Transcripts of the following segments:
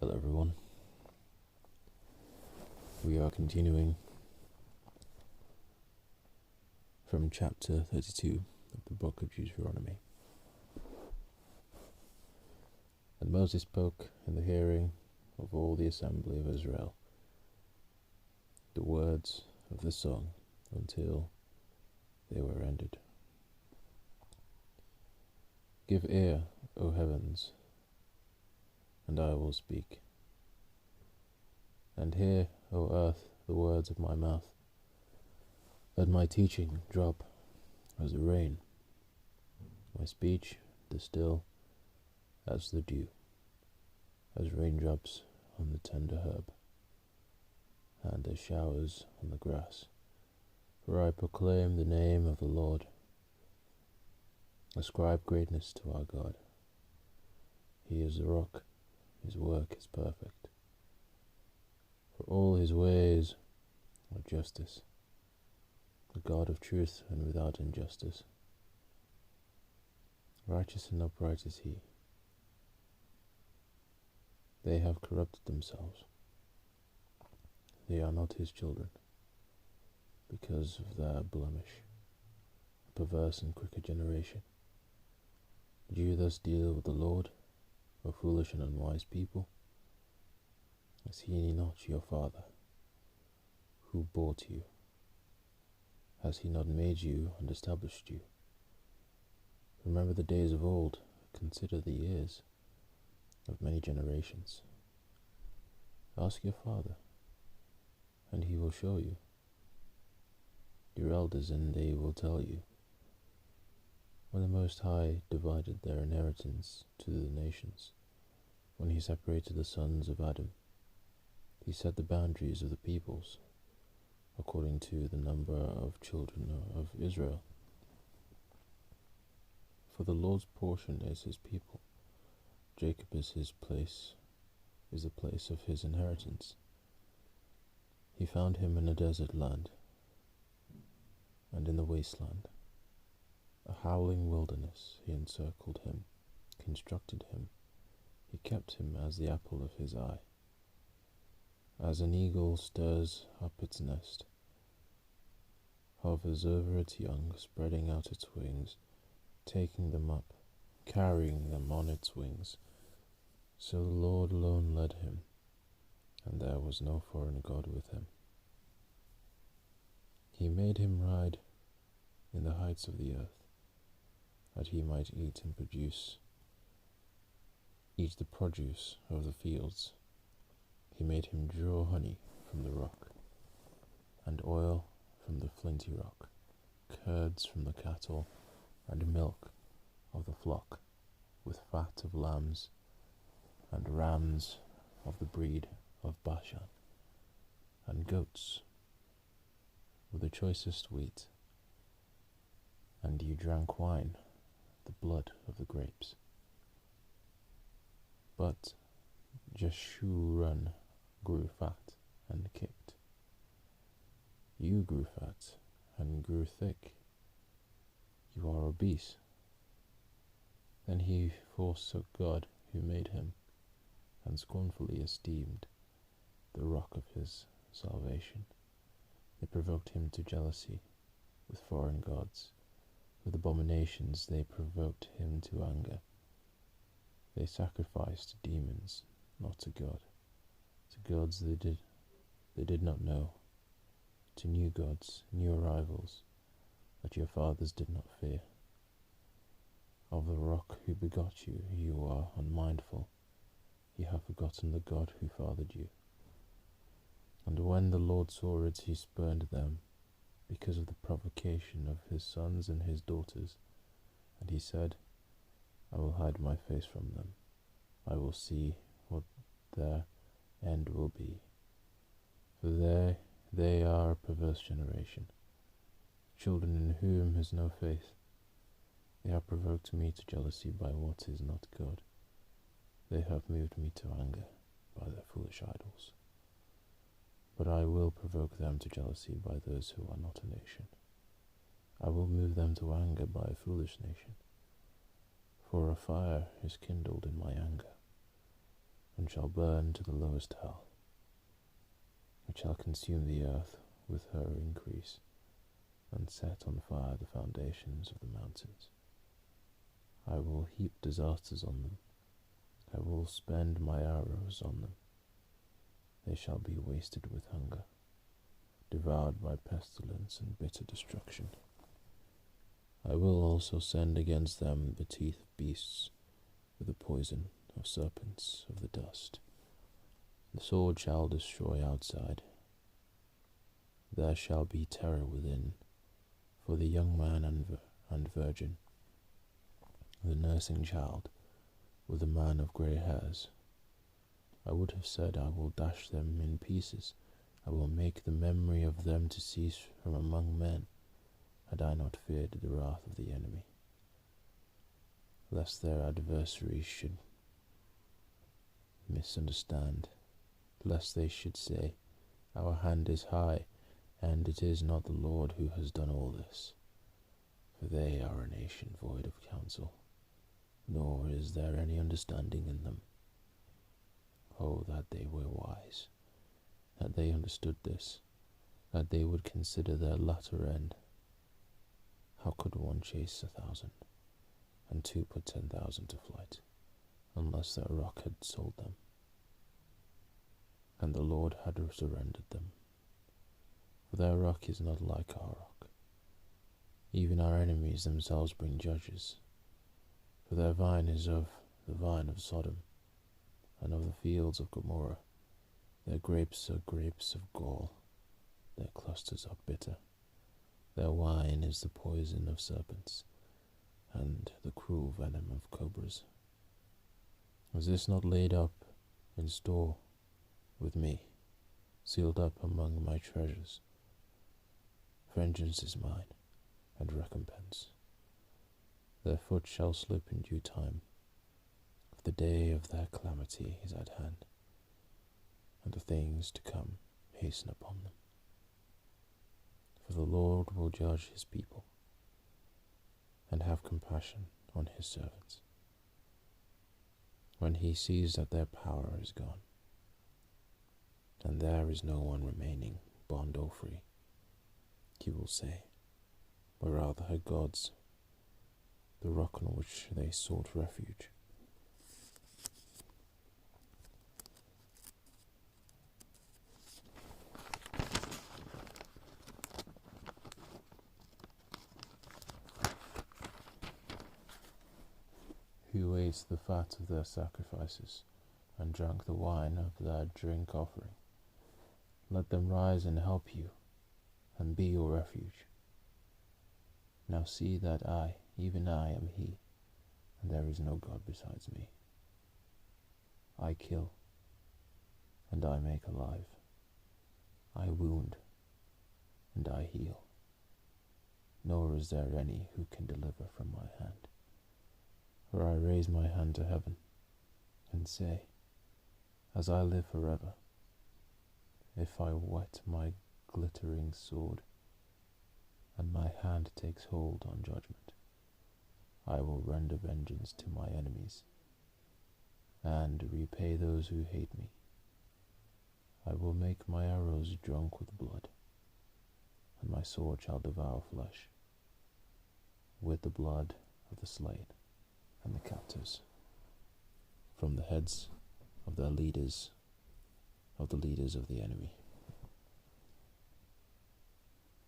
Hello everyone. We are continuing from chapter 32 of the book of Deuteronomy. And Moses spoke in the hearing of all the assembly of Israel the words of the song until they were ended. Give ear, O heavens, and I will speak. And hear, O earth, the words of my mouth. Let my teaching drop as the rain, my speech distill as the dew, as raindrops on the tender herb, and as showers on the grass. For I proclaim the name of the Lord. Ascribe greatness to our God. He is the rock, his work is perfect. For all his ways are justice, the God of truth and without injustice. Righteous and upright is he. They have corrupted themselves. They are not his children, because of their blemish, a perverse and crooked generation. Do you thus deal with the Lord, O foolish and unwise people? Is he not your father, who bought you? Has he not made you and established you? Remember the days of old, consider the years of many generations. Ask your father, and he will show you. Your elders, and they will tell you. When the Most High divided their inheritance to the nations, when he separated the sons of Adam, he set the boundaries of the peoples according to the number of children of Israel. For the Lord's portion is his people. Jacob is the place of his inheritance. He found him in a desert land and in the wasteland. A howling wilderness he encircled him, constructed him. He kept him as the apple of his eye. As an eagle stirs up its nest, hovers over its young, spreading out its wings, taking them up, carrying them on its wings. So the Lord alone led him, and there was no foreign god with him. He made him ride in the heights of the earth, that he might eat the produce of the fields. He made him draw honey from the rock, and oil from the flinty rock, curds from the cattle, and milk of the flock, with fat of lambs, and rams of the breed of Bashan, and goats with the choicest wheat. And you drank wine, the blood of the grapes. But Jeshurun grew fat and kicked. You grew fat and grew thick. You are obese. Then he forsook God who made him, and scornfully esteemed the rock of his salvation. They provoked him to jealousy with foreign gods. With abominations they provoked him to anger. They sacrificed to demons, not to God, to gods they did not know, to new gods, new arrivals, that your fathers did not fear. Of the rock who begot you, you are unmindful. You have forgotten the God who fathered you. And when the Lord saw it, he spurned them, because of the provocation of his sons and his daughters. And he said, I will hide my face from them. I will see what their end will be. For they are a perverse generation, children in whom is no faith. They have provoked me to jealousy by what is not God. They have moved me to anger by their foolish idols. But I will provoke them to jealousy by those who are not a nation. I will move them to anger by a foolish nation. For a fire is kindled in my anger, and shall burn to the lowest hell, which shall consume the earth with her increase, and set on fire the foundations of the mountains. I will heap disasters on them. I will spend my arrows on them. They shall be wasted with hunger, devoured by pestilence and bitter destruction. I will also send against them the teeth of beasts, with the poison of serpents of the dust. The sword shall destroy outside. There shall be terror within, for the young man and virgin, the nursing child, with the man of grey hairs. I would have said, I will dash them in pieces. I will make the memory of them to cease from among men, had I not feared the wrath of the enemy, lest their adversaries should misunderstand, lest they should say, our hand is high, and it is not the Lord who has done all this. For they are a nation void of counsel, nor is there any understanding in them. Oh, that they were wise, that they understood this, that they would consider their latter end. How could one chase 1,000, and two put 10,000 to flight, unless their rock had sold them, and the Lord had surrendered them? For their rock is not like our rock. Even our enemies themselves bring judges. For their vine is of the vine of Sodom, and of the fields of Gomorrah. Their grapes are grapes of gall, their clusters are bitter. Their wine is the poison of serpents, and the cruel venom of cobras. Was this not laid up in store with me, sealed up among my treasures? Vengeance is mine, and recompense. Their foot shall slip in due time, for the day of their calamity is at hand, and the things to come hasten upon them. For the Lord will judge his people, and have compassion on his servants. When he sees that their power is gone, and there is no one remaining, bond or free, he will say, where are the gods, the rock on which they sought refuge? Who ate the fat of their sacrifices, and drank the wine of their drink offering? Let them rise and help you, and be your refuge. Now see that I, even I, am he, and there is no God besides me. I kill, and I make alive. I wound, and I heal. Nor is there any who can deliver from my hand. For I raise my hand to heaven, and say, as I live forever, if I whet my glittering sword, and my hand takes hold on judgment, I will render vengeance to my enemies, and repay those who hate me. I will make my arrows drunk with blood, and my sword shall devour flesh, with the blood of the slain and the captives, from the heads of their leaders, of the leaders of the enemy.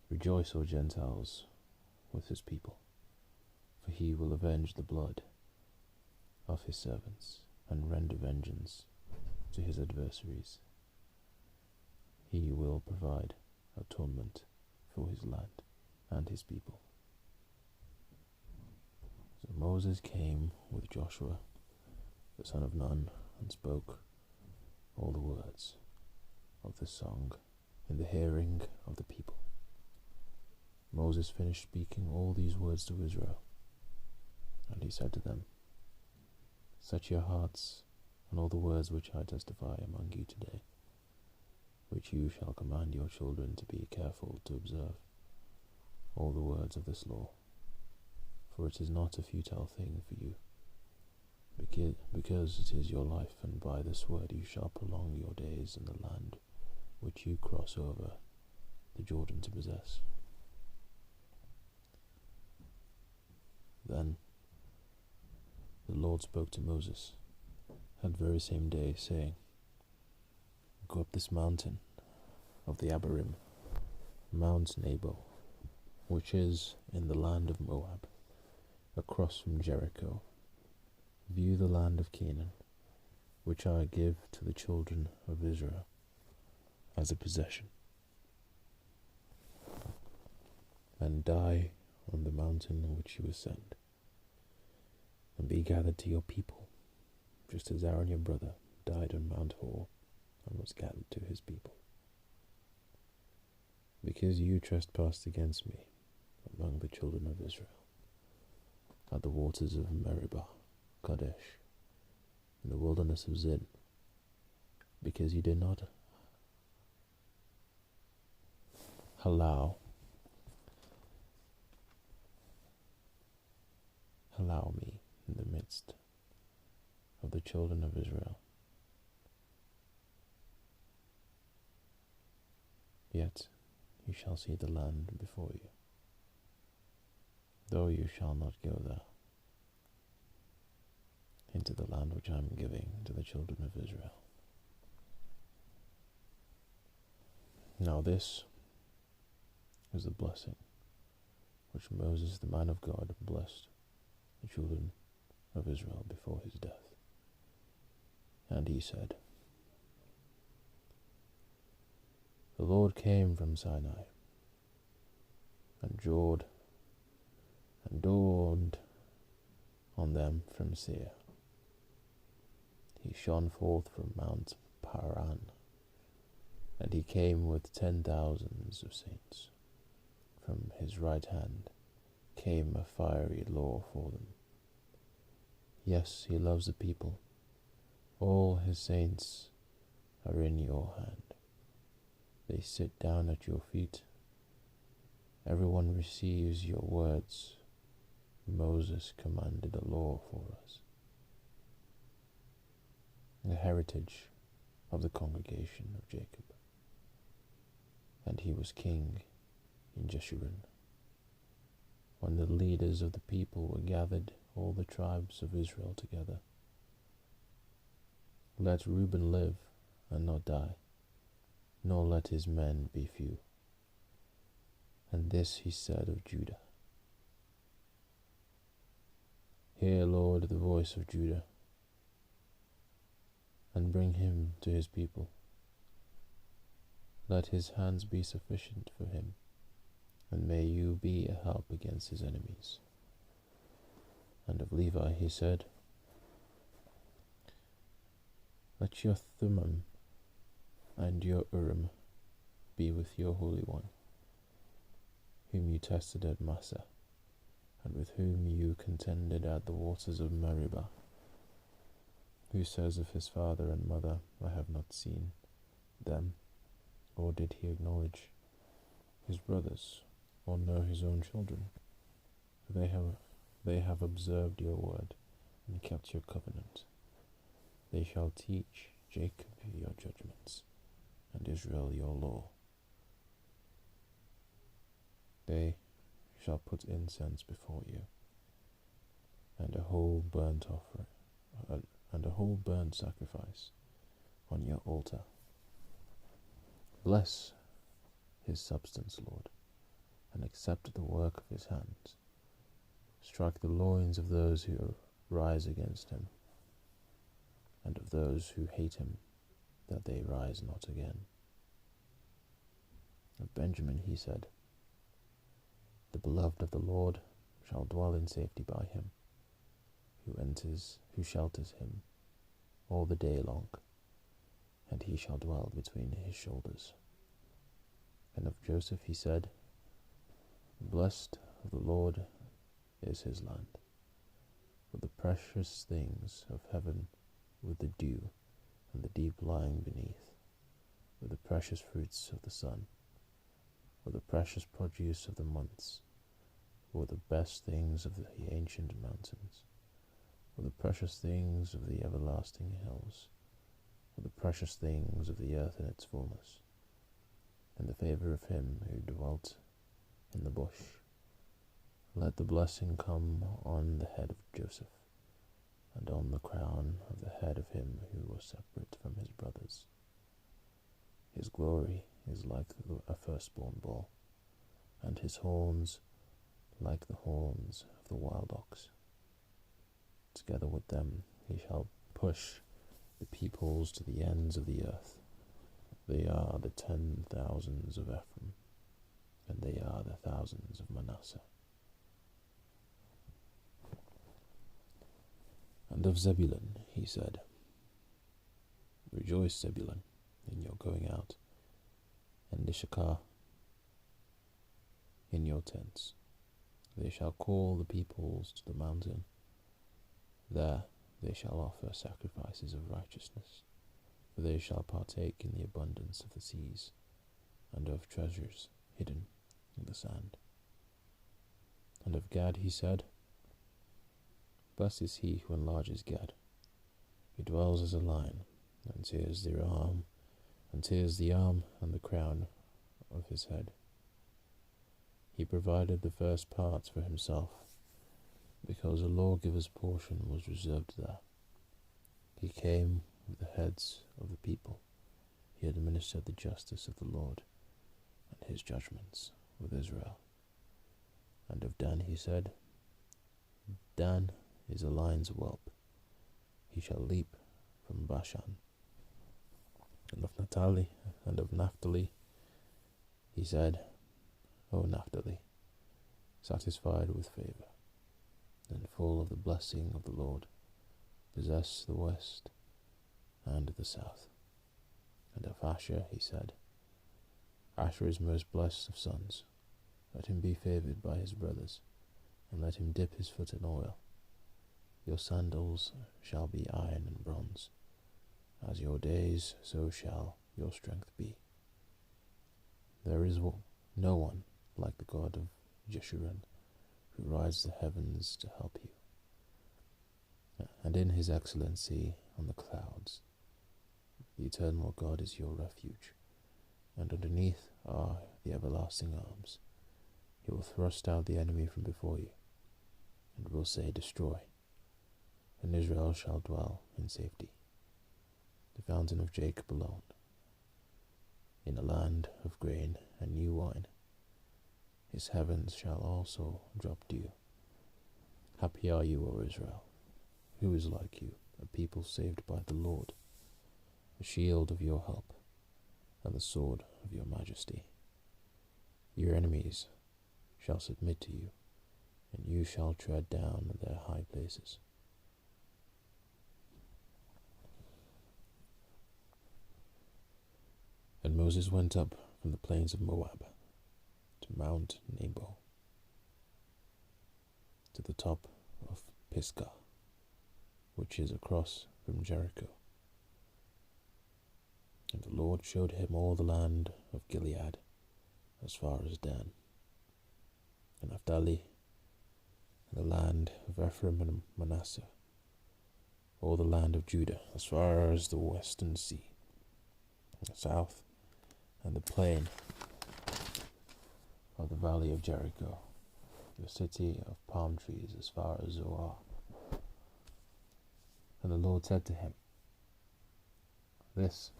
Rejoice, O Gentiles, with his people, for he will avenge the blood of his servants, and render vengeance to his adversaries. He will provide atonement for his land and his people. So Moses came with Joshua, the son of Nun, and spoke all the words of the song in the hearing of the people. Moses finished speaking all these words to Israel, and he said to them, set your hearts on all the words which I testify among you today, which you shall command your children to be careful to observe all the words of this law, for it is not a futile thing for you, because it is your life, and by this word you shall prolong your days in the land which you cross over the Jordan to possess. Then the Lord spoke to Moses that very same day, saying, Go up this mountain of the Abarim, Mount Nebo, which is in the land of Moab, across from Jericho. View the land of Canaan, which I give to the children of Israel as a possession, and die on the mountain on which you ascend, and be gathered to your people, just as Aaron your brother died on Mount Hor and was gathered to his people. Because you trespassed against me among the children of Israel, at the waters of Meribah, Kadesh, in the wilderness of Zin, because you did not allow me in the midst of the children of Israel. Yet you shall see the land before you, though you shall not go there, into the land which I am giving to the children of Israel. Now this is the blessing which Moses, the man of God, blessed the children of Israel before his death. And he said, The Lord came from Sinai, and dawned on them from Seir. He shone forth from Mount Paran, and he came with 10,000s of saints. From his right hand came a fiery law for them. Yes, he loves the people. All his saints are in your hand. They sit down at your feet. Everyone receives your words. Moses commanded a law for us, the heritage of the congregation of Jacob. And he was king in Jeshurun. When the leaders of the people were gathered, all the tribes of Israel together. Let Reuben live and not die, nor let his men be few. And this he said of Judah. Hear, Lord, the voice of Judah, and bring him to his people. Let his hands be sufficient for him, and may you be a help against his enemies. And of Levi he said, Let your Thummim and your Urim be with your Holy One, whom you tested at Massah, and with whom you contended at the waters of Meribah, who says of his father and mother, I have not seen them, or did he acknowledge his brothers, or know his own children? They have observed your word, and kept your covenant. They shall teach Jacob your judgments, and Israel your law. They shall put incense before you, and a whole burnt offering, and a whole burnt sacrifice on your altar. Bless his substance, Lord, and accept the work of his hands. Strike the loins of those who rise against him, and of those who hate him, that they rise not again. Of Benjamin he said, The beloved of the Lord shall dwell in safety by him, who shelters him all the day long, and he shall dwell between his shoulders. And of Joseph he said, Blessed of the Lord is his land, with the precious things of heaven, with the dew and the deep lying beneath, with the precious fruits of the sun, with the precious produce of the months, with the best things of the ancient mountains, with the precious things of the everlasting hills, with the precious things of the earth in its fullness, in the favour of him who dwelt in the bush. Let the blessing come on the head of Joseph, and on the crown of the head of him who was separate from his brothers. His glory is like a firstborn bull, and his horns like the horns of the wild ox. Together with them he shall push the peoples to the ends of the earth. They are the 10,000s of Ephraim, and they are the thousands of Manasseh. And of Zebulun he said, Rejoice, Zebulun, in your going out, and Issachar in your tents. They shall call the peoples to the mountain. There they shall offer sacrifices of righteousness, for they shall partake in the abundance of the seas, and of treasures hidden in the sand. And of Gad he said, Blessed is he who enlarges Gad, who dwells as a lion, and tears the arm and the crown of his head. He provided the first parts for himself, because a lawgiver's portion was reserved there. He came with the heads of the people. He administered the justice of the Lord, and his judgments with Israel. And of Dan he said, Dan is a lion's whelp. He shall leap from Bashan. And of Naphtali he said, O Naphtali, satisfied with favour, and full of the blessing of the Lord, possess the west and the south. And of Asher he said, Asher is most blessed of sons. Let him be favoured by his brothers, and let him dip his foot in oil. Your sandals shall be iron and bronze. As your days, so shall your strength be. There is no one like the God of Jeshurun, who rides the heavens to help you. And in his excellency on the clouds, the eternal God is your refuge, and underneath are the everlasting arms. He will thrust out the enemy from before you, and will say, Destroy, and Israel shall dwell in safety. The fountain of Jacob alone, in a land of grain and new wine. His heavens shall also drop dew. Happy are you, O Israel. Who is like you, a people saved by the Lord, the shield of your help, and the sword of your majesty? Your enemies shall submit to you, and you shall tread down their high places. And Moses went up from the plains of Moab to Mount Nebo, to the top of Pisgah, which is across from Jericho. And the Lord showed him all the land of Gilead, as far as Dan, and Naphtali, and the land of Ephraim and Manasseh, all the land of Judah, as far as the western sea, the south, and the plain of the valley of Jericho, the city of palm trees, as far as Zoar. And the Lord said to him, This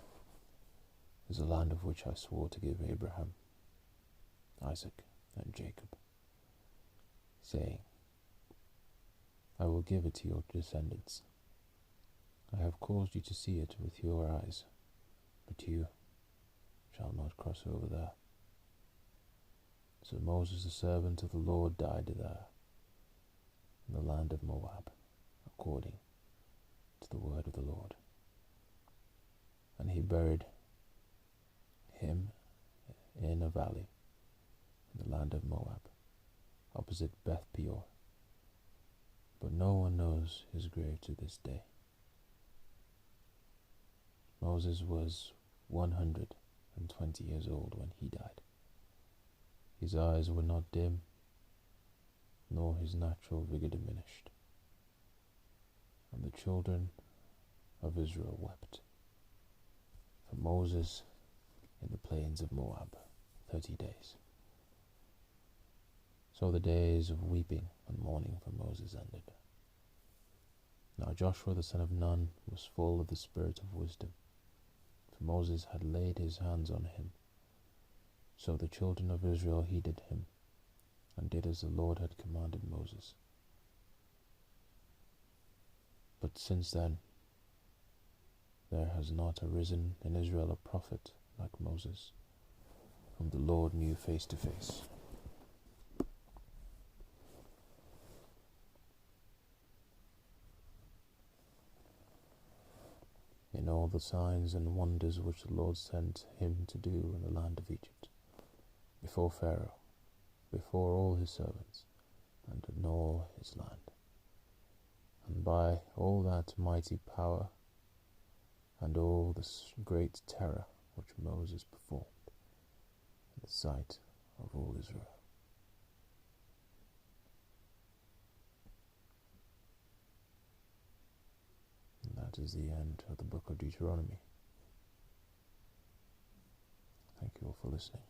is the land of which I swore to give Abraham, Isaac, and Jacob, saying, I will give it to your descendants. I have caused you to see it with your eyes, but you shall not cross over there. So Moses, the servant of the Lord, died there, in the land of Moab, according to the word of the Lord. And he buried him in a valley in the land of Moab, opposite Beth Peor. But no one knows his grave to this day. Moses was 120 years old when he died. His eyes were not dim, nor his natural vigor diminished. And the children of Israel wept for Moses in the plains of Moab 30 days. So the days of weeping and mourning for Moses ended. Now Joshua the son of Nun was full of the spirit of wisdom, for Moses had laid his hands on him. So the children of Israel heeded him, and did as the Lord had commanded Moses. But since then there has not arisen in Israel a prophet like Moses, whom the Lord knew face to face. In all the signs and wonders which the Lord sent him to do in the land of Egypt, before Pharaoh, before all his servants, and in all his land, and by all that mighty power and all this great terror which Moses performed in the sight of all Israel. And that is the end of the book of Deuteronomy. Thank you all for listening.